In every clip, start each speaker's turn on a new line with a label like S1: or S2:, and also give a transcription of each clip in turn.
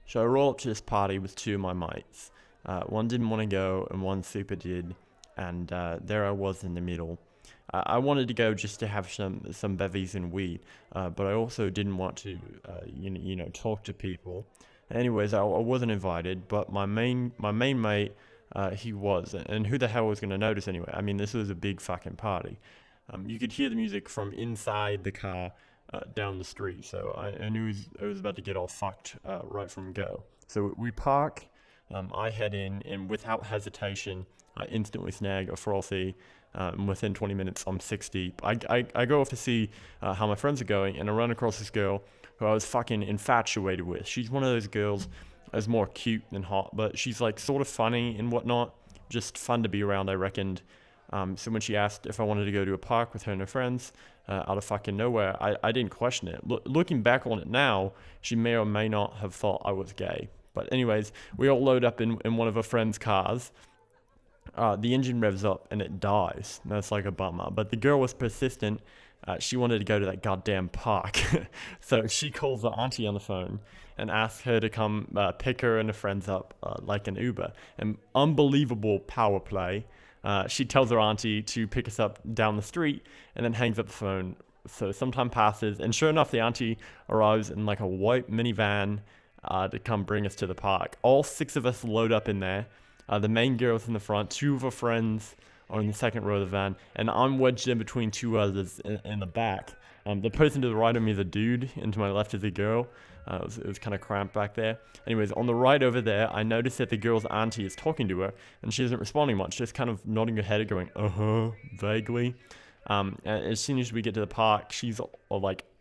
S1: So I roll up to this party with two of my mates. One didn't want to go, and one super did, and there I was in the middle. I wanted to go just to have some bevies and weed, but I also didn't want to, talk to people. Anyways, I wasn't invited, but my main mate, he was, and who the hell was gonna notice anyway? I mean, this was a big fucking party. You could hear the music from inside the car down the street, so I knew it was about to get all fucked right from go. So we park, I head in, and without hesitation, I instantly snag a frothy. And within 20 minutes, I'm 60. I go off to see how my friends are going, and I run across this girl who I was fucking infatuated with. She's one of those girls that's more cute than hot, but she's like sort of funny and whatnot. Just fun to be around, I reckoned. So when she asked if I wanted to go to a park with her and her friends, out of fucking nowhere, I didn't question it. Looking back on it now, she may or may not have thought I was gay. But anyways, we all load up in one of her friends' cars. The engine revs up and it dies. That's like a bummer. But the girl was persistent. She wanted to go to that goddamn park. So she calls the auntie on the phone and asks her to come pick her and her friends up like an Uber. And unbelievable power play. She tells her auntie to pick us up down the street and then hangs up the phone. So some time passes, and sure enough, the auntie arrives in like a white minivan to come bring us to the park. All six of us load up in there. The main girl's in the front, two of her friends are in the second row of the van, and I'm wedged in between two others in the back. The person to the right of me is a dude, and to my left is a girl. It was kind of cramped back there. Anyways, on the right over there, I notice that the girl's auntie is talking to her, and she isn't responding much, just kind of nodding her head and going, vaguely. And as soon as we get to the park, she's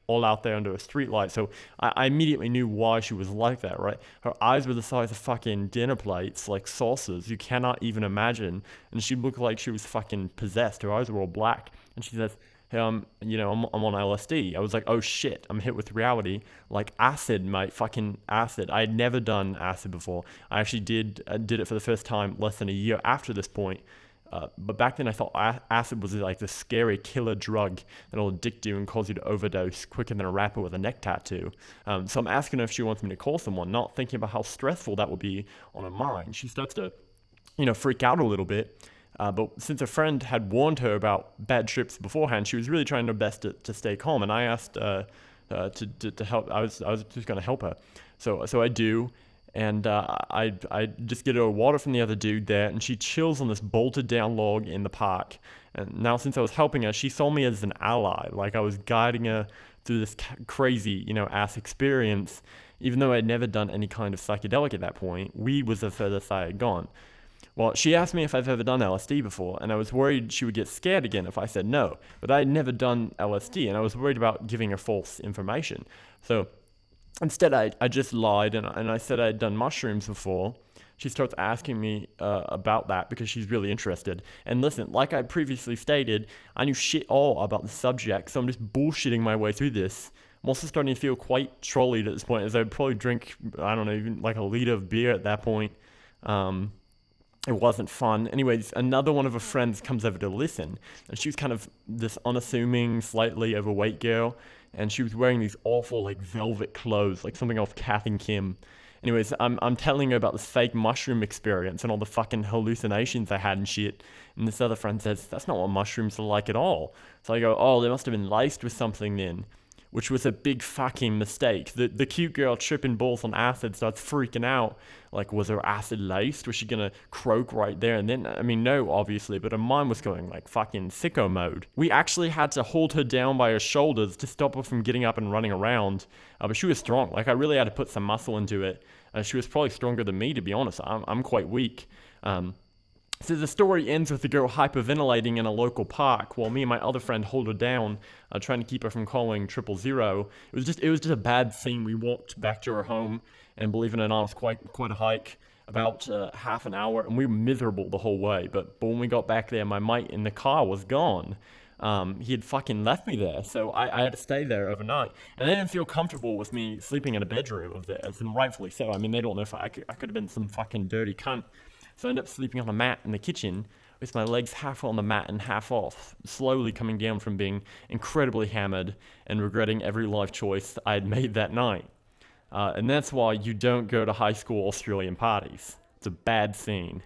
S1: all out there under a streetlight. So I immediately knew why she was like that, right? Her eyes were the size of fucking dinner plates, like saucers. You cannot even imagine. And she looked like she was fucking possessed. Her eyes were all black. And she says, hey, I'm on LSD. I was like, oh shit, I'm hit with reality. Like acid, mate, fucking acid. I had never done acid before. I actually did it for the first time less than a year after this point. But back then I thought acid was like the scary killer drug that'll addict you and cause you to overdose quicker than a rapper with a neck tattoo. So I'm asking her if she wants me to call someone, not thinking about how stressful that would be on her mind. She starts to, freak out a little bit. But since a friend had warned her about bad trips beforehand, she was really trying her best to stay calm. And I asked to help. I was just going to help her. So I do. And I just get her water from the other dude there, and she chills on this bolted down log in the park. And now, since I was helping her, she saw me as an ally, like I was guiding her through this crazy, ass experience. Even though I'd never done any kind of psychedelic at that point, weed was the furthest I had gone. Well, she asked me if I've ever done LSD before, and I was worried she would get scared again if I said no. But I had never done LSD, and I was worried about giving her false information. So instead, I just lied, and I said I had done mushrooms before. She starts asking me about that because she's really interested. And listen, like I previously stated, I knew shit all about the subject, so I'm just bullshitting my way through this. I'm also starting to feel quite trolleyed at this point, as I'd probably drink, I don't know, even like a liter of beer at that point. It wasn't fun. Anyways, another one of her friends comes over to listen, and she was kind of this unassuming, slightly overweight girl, and she was wearing these awful like velvet clothes, like something off Kath and Kim. Anyways, I'm telling her about this fake mushroom experience and all the fucking hallucinations I had and shit. And this other friend says, that's not what mushrooms are like at all. So I go, oh, they must have been laced with something then. Which was a big fucking mistake. The cute girl tripping balls on acid starts freaking out. Like, was her acid laced? Was she gonna croak right there and then? I mean, no, obviously, but her mind was going like fucking sicko mode. We actually had to hold her down by her shoulders to stop her from getting up and running around. But she was strong. Like, I really had to put some muscle into it. She was probably stronger than me, to be honest. I'm quite weak. So the story ends with the girl hyperventilating in a local park while me and my other friend hold her down, trying to keep her from calling 000. It was just a bad scene. We walked back to her home, and believe it or not, it was quite a hike, about half an hour, and we were miserable the whole way. But when we got back there, my mate in the car was gone. He had fucking left me there, so I had to stay there overnight. And they didn't feel comfortable with me sleeping in a bedroom of theirs, and rightfully so. I mean, they don't know if I could have been some fucking dirty cunt. So I ended up sleeping on a mat in the kitchen with my legs half on the mat and half off, slowly coming down from being incredibly hammered and regretting every life choice I had made that night. And that's why you don't go to high school Australian parties. It's a bad scene.